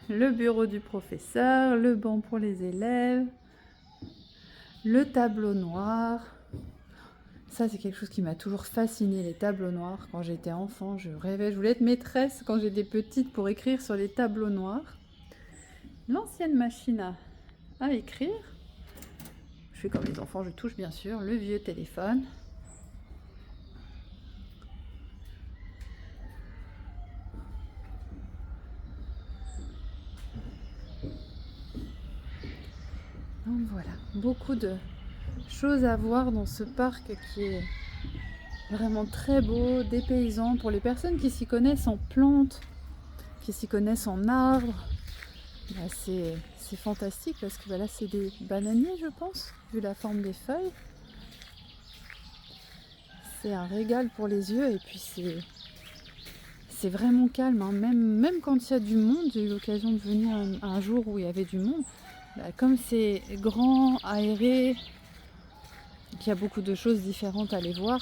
le bureau du professeur, le banc pour les élèves, le tableau noir. Ça, c'est quelque chose qui m'a toujours fasciné, les tableaux noirs. Quand j'étais enfant, je rêvais, je voulais être maîtresse quand j'étais petite pour écrire sur les tableaux noirs. L'ancienne machine à écrire. Je fais comme les enfants, je touche bien sûr. Le vieux téléphone. Donc voilà, beaucoup de choses à voir dans ce parc qui est vraiment très beau, dépaysant pour les personnes qui s'y connaissent en plantes, qui s'y connaissent en arbres. C'est fantastique parce que là c'est des bananiers, je pense, vu la forme des feuilles. C'est un régal pour les yeux et puis c'est vraiment calme, hein. Même quand il y a du monde, j'ai eu l'occasion de venir un jour où il y avait du monde. Comme c'est grand, aéré, qu'il y a beaucoup de choses différentes à aller voir,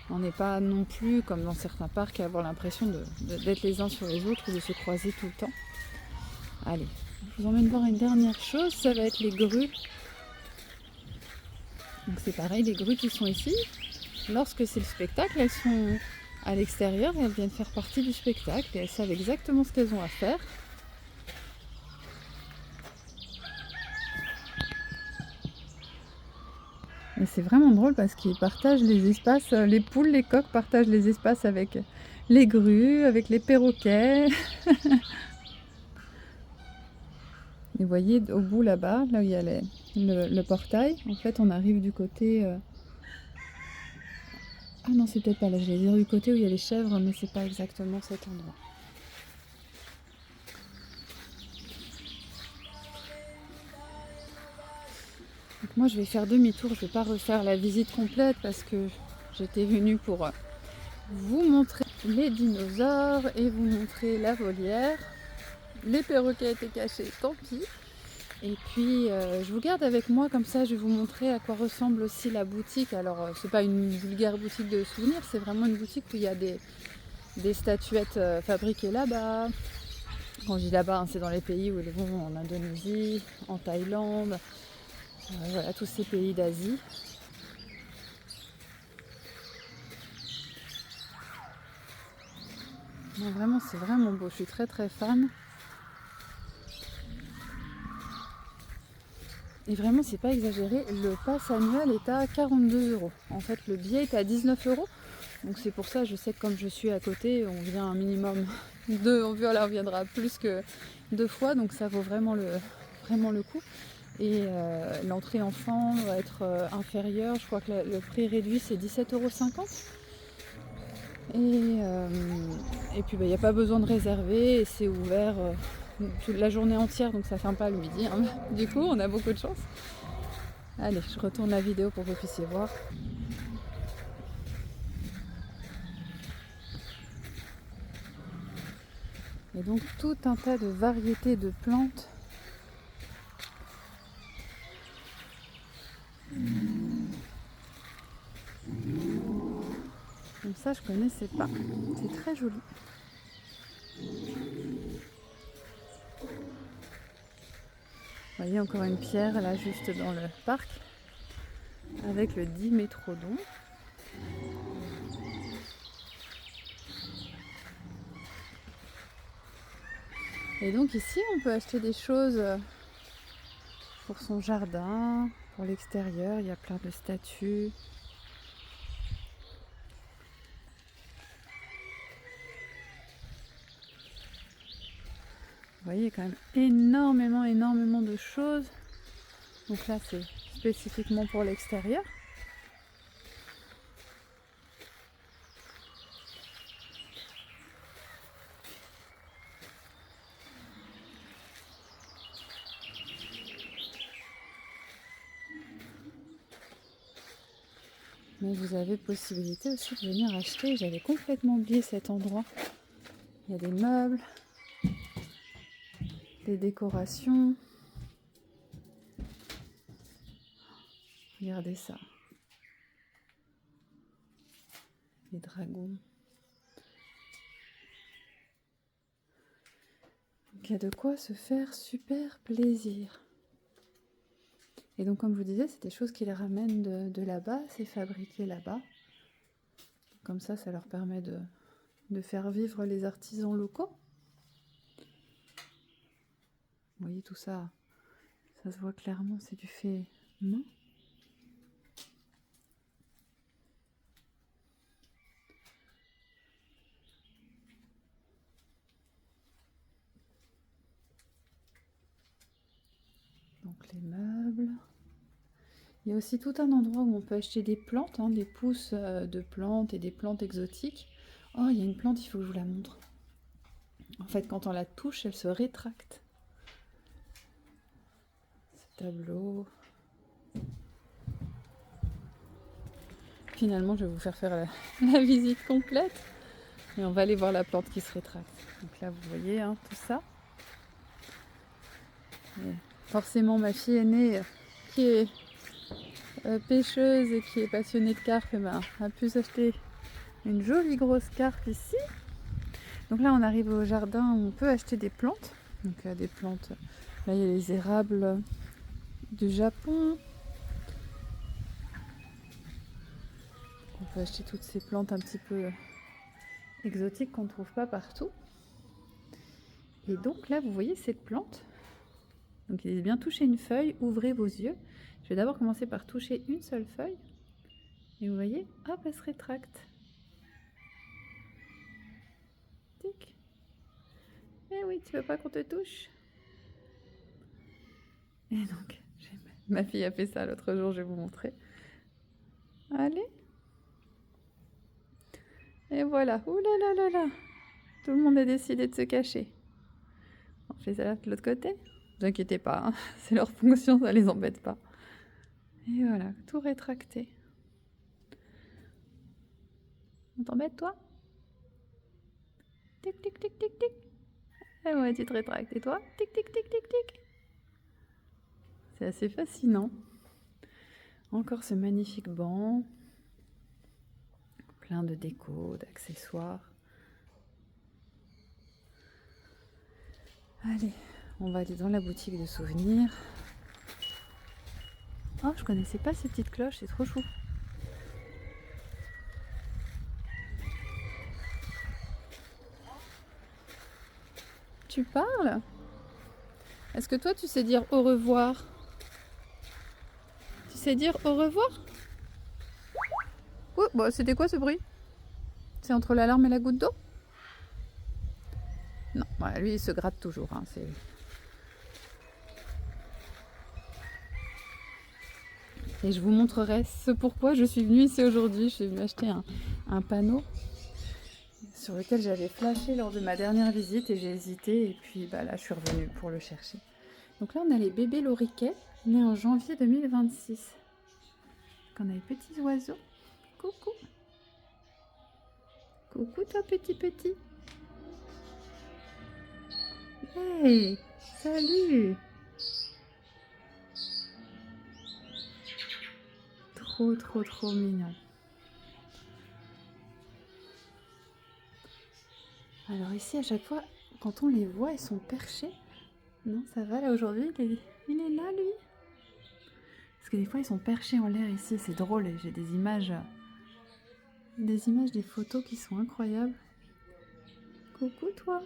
on n'est pas non plus, comme dans certains parcs, à avoir l'impression d'être les uns sur les autres ou de se croiser tout le temps. Allez, je vous emmène voir une dernière chose, ça va être les grues. Donc c'est pareil, les grues qui sont ici, lorsque c'est le spectacle, elles sont à l'extérieur et elles viennent faire partie du spectacle et elles savent exactement ce qu'elles ont à faire. Et c'est vraiment drôle parce qu'ils partagent les espaces, les poules, les coqs partagent les espaces avec les grues, avec les perroquets. Et vous voyez au bout là-bas, là où il y a le portail, en fait on arrive du côté... Ah non, c'est peut-être pas là, je vais dire du côté où il y a les chèvres, mais c'est pas exactement cet endroit. Donc moi je vais faire demi-tour, je ne vais pas refaire la visite complète parce que j'étais venue pour vous montrer les dinosaures et vous montrer la volière. Les perroquets étaient cachés, tant pis. Et puis je vous garde avec moi, comme ça je vais vous montrer à quoi ressemble aussi la boutique. Alors c'est pas une vulgaire boutique de souvenirs, c'est vraiment une boutique où il y a des statuettes fabriquées là-bas. Quand je dis là-bas, hein, c'est dans les pays où ils vont, en Indonésie, en Thaïlande, voilà, tous ces pays d'Asie. Non, vraiment, c'est vraiment beau, je suis très très fan. Et vraiment, c'est pas exagéré, le pass annuel est à 42 €. En fait, le billet est à 19 €. Donc c'est pour ça, je sais que comme je suis à côté, on vient un minimum on viendra plus que 2 fois, donc ça vaut vraiment vraiment le coup. Et l'entrée enfant va être inférieure. Je crois que le prix réduit c'est 17,50 €. Et puis il n'y a pas besoin de réserver et c'est ouvert toute la journée entière, donc ça ferme pas le midi. Hein. Du coup, on a beaucoup de chance. Allez, je retourne la vidéo pour que vous puissiez voir. Et donc tout un tas de variétés de plantes. Donc ça, je connaissais pas. C'est très joli. Vous voyez encore une pierre là juste dans le parc avec le dimétrodon. Et donc ici on peut acheter des choses pour son jardin, pour l'extérieur, il y a plein de statues. Vous voyez, il y a quand même énormément de choses. Donc là, c'est spécifiquement pour l'extérieur. Mais vous avez possibilité aussi de venir acheter. J'avais complètement oublié cet endroit. Il y a des meubles, des décorations. Regardez ça. Les dragons. Donc il y a de quoi se faire super plaisir. Et donc comme je vous disais, c'est des choses qui les ramènent de là-bas, c'est fabriqué là-bas. Comme ça leur permet de faire vivre les artisans locaux. Vous voyez tout ça, ça se voit clairement, c'est du fait main. Donc les meubles. Il y a aussi tout un endroit où on peut acheter des plantes, hein, des pousses de plantes et des plantes exotiques. Oh, il y a une plante, il faut que je vous la montre. En fait, quand on la touche, elle se rétracte. Ce tableau. Finalement, je vais vous faire la visite complète. Et on va aller voir la plante qui se rétracte. Donc là, vous voyez hein, tout ça. Et forcément, ma fille aînée, qui est pêcheuse et qui est passionnée de carpe, a pu s'acheter une jolie grosse carpe ici. Donc là, on arrive au jardin où on peut acheter des plantes. Donc des plantes, là il y a les érables du Japon. On peut acheter toutes ces plantes un petit peu exotiques qu'on ne trouve pas partout. Et donc là, vous voyez cette plante. Donc il est bien toucher une feuille, ouvrez vos yeux. Je vais d'abord commencer par toucher une seule feuille. Et vous voyez, hop, elle se rétracte. Tic. Eh oui, tu veux pas qu'on te touche? Et donc, ma fille a fait ça l'autre jour, je vais vous montrer. Allez. Et voilà. Ouh là là là là. Tout le monde a décidé de se cacher. On fait ça de l'autre côté. Ne vous inquiétez pas, hein. C'est leur fonction, ça les embête pas. Et voilà, tout rétracté. On t'embête, toi? Tic, tic, tic, tic, tic. Et ouais, tu te rétractes. Et toi? Tic, tic, tic, tic, tic. C'est assez fascinant. Encore ce magnifique banc. Plein de déco, d'accessoires. Allez, on va aller dans la boutique de souvenirs. Oh, je connaissais pas ces petites cloches, c'est trop chou. Tu parles? Est-ce que toi tu sais dire au revoir? Tu sais dire au revoir? Oh, bah, c'était quoi ce bruit? C'est entre l'alarme et la goutte d'eau? Non, voilà, lui il se gratte toujours. Hein, Et je vous montrerai ce pourquoi je suis venue ici aujourd'hui. Je suis venue acheter un panneau sur lequel j'avais flashé lors de ma dernière visite et j'ai hésité. Et puis bah, là, je suis revenue pour le chercher. Donc là, on a les bébés loriquets nés en janvier 2026. On a les petits oiseaux. Coucou. Coucou toi petit. Hey, salut. Trop mignon. Alors ici, à chaque fois, quand on les voit, ils sont perchés. Non, ça va là aujourd'hui, il est là lui. Parce que des fois, ils sont perchés en l'air ici, c'est drôle. Et j'ai des images, des photos qui sont incroyables. Coucou toi.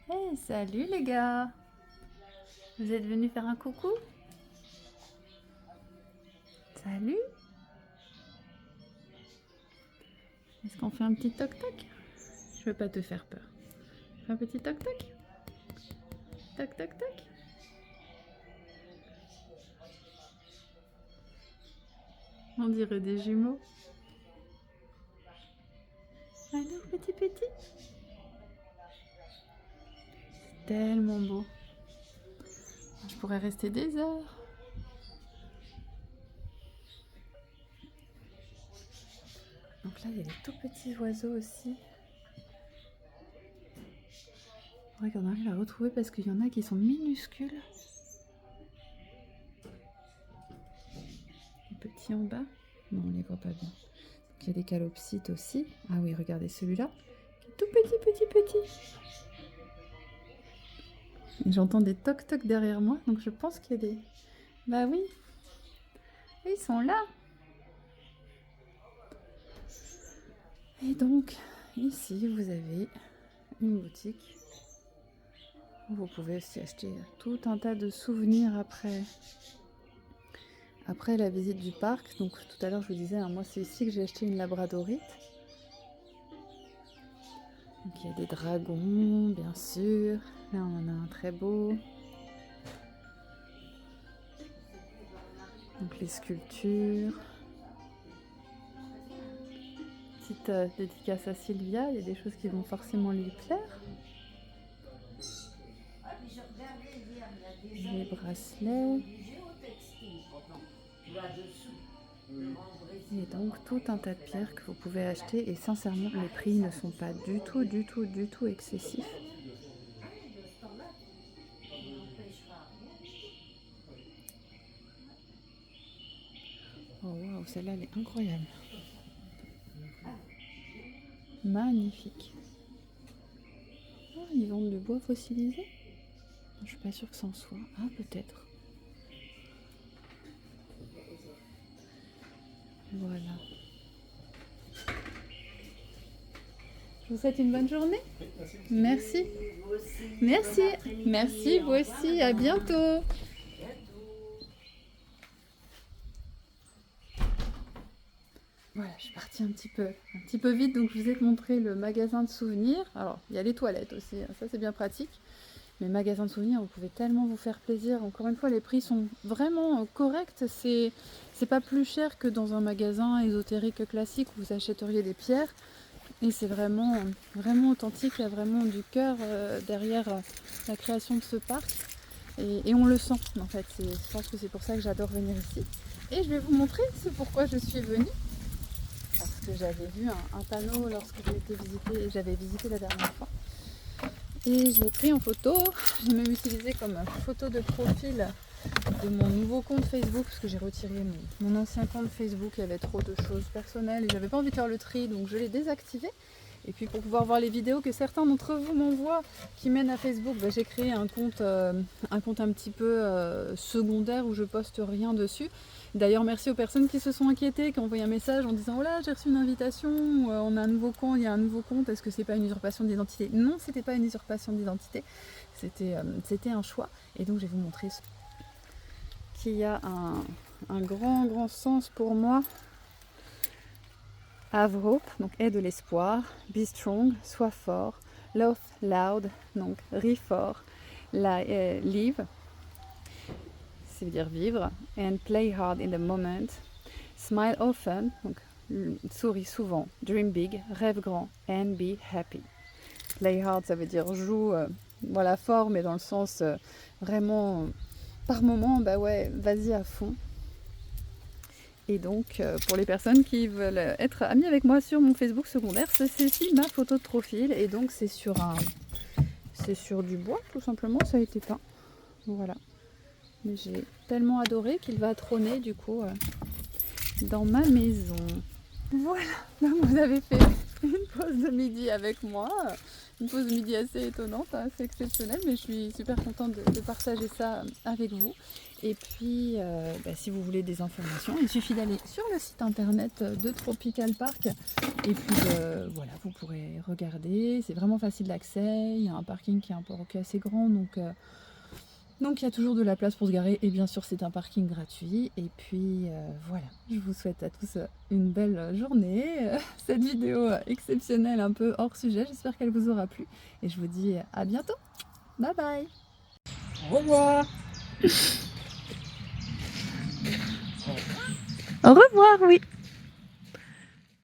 Hey, salut les gars. Vous êtes venus faire un coucou? Salut. Est-ce qu'on fait un petit toc-toc? Je veux pas te faire peur. Un petit toc-toc? Toc-toc-toc? On dirait des jumeaux. Alors, petit. C'est tellement beau. Je pourrais rester des heures. Donc là, il y a des tout petits oiseaux aussi. Il faudrait qu'on arrive à retrouver parce qu'il y en a qui sont minuscules. Les petits en bas. Non, on les voit pas bien. Donc, il y a des calopsites aussi. Ah oui, regardez celui-là. Qui est tout petit. Et j'entends des toc-toc derrière moi. Donc je pense qu'il y a des... Bah oui. Ils sont là. Et donc, ici, vous avez une boutique où vous pouvez aussi acheter tout un tas de souvenirs après la visite du parc. Donc, tout à l'heure, je vous disais, moi, c'est ici que j'ai acheté une labradorite. Donc, il y a des dragons, bien sûr. Là, on en a un très beau. Donc, les sculptures. Petite dédicace à Sylvia, il y a des choses qui vont forcément lui plaire. Les bracelets. Et donc tout un tas de pierres que vous pouvez acheter et sincèrement les prix ne sont pas du tout excessifs. Oh waouh, celle-là elle est incroyable. Magnifique. Oh, ils vendent le bois fossilisé? Je suis pas sûre que ça en soit. Ah, peut-être. Voilà. Je vous souhaite une bonne journée. Merci. Merci, vous aussi. À bientôt. Voilà, je suis partie un petit peu vite, donc je vous ai montré le magasin de souvenirs. Alors, il y a les toilettes aussi, ça c'est bien pratique. Mais magasin de souvenirs, vous pouvez tellement vous faire plaisir. Encore une fois, les prix sont vraiment corrects. C'est pas plus cher que dans un magasin ésotérique classique où vous achèteriez des pierres. Et c'est vraiment authentique, il y a vraiment du cœur derrière la création de ce parc. Et on le sent en fait. Je pense que c'est pour ça que j'adore venir ici. Et je vais vous montrer ce pourquoi je suis venue. Parce que j'avais vu un panneau lorsque j'avais visité la dernière fois. Et je l'ai pris en photo. J'ai même utilisé comme photo de profil de mon nouveau compte Facebook parce que j'ai retiré mon ancien compte Facebook. Il y avait trop de choses personnelles et j'avais pas envie de faire le tri, donc je l'ai désactivé. Et puis pour pouvoir voir les vidéos que certains d'entre vous m'envoient qui mènent à Facebook, j'ai créé un compte un petit peu secondaire où je poste rien dessus. D'ailleurs, merci aux personnes qui se sont inquiétées, qui ont envoyé un message en disant « Oh là, j'ai reçu une invitation, on a un nouveau compte, il y a un nouveau compte, est-ce que c'est pas une usurpation d'identité ?» Non, c'était pas une usurpation d'identité, c'était un choix. Et donc, je vais vous montrer qu'il y a un grand sens pour moi. Have hope, donc aie de l'espoir. Be strong, sois fort. Laugh loud, donc ris fort. Live, ça veut dire vivre, and play hard in the moment, smile often, donc souris souvent, dream big, rêve grand, and be happy. Play hard, ça veut dire joue voilà, fort, mais dans le sens vraiment par moment, bah ouais, vas-y à fond. Et donc, pour les personnes qui veulent être amies avec moi sur mon Facebook secondaire, c'est ici ma photo de profil. Et donc, c'est sur du bois, tout simplement, ça a été peint. Voilà. Mais j'ai tellement adoré qu'il va trôner, du coup, dans ma maison. Voilà, donc vous avez fait une pause de midi avec moi. Une pause de midi assez étonnante, hein, assez exceptionnelle, mais je suis super contente de partager ça avec vous. Et puis, si vous voulez des informations, il suffit d'aller sur le site internet de Tropical Park. Et puis, voilà, vous pourrez regarder. C'est vraiment facile d'accès. Il y a un parking qui est un peu assez grand, donc il y a toujours de la place pour se garer. Et bien sûr, c'est un parking gratuit. Et puis, voilà, je vous souhaite à tous une belle journée. Cette vidéo exceptionnelle, un peu hors sujet, j'espère qu'elle vous aura plu. Et je vous dis à bientôt. Bye bye. Au revoir. Au revoir, oui.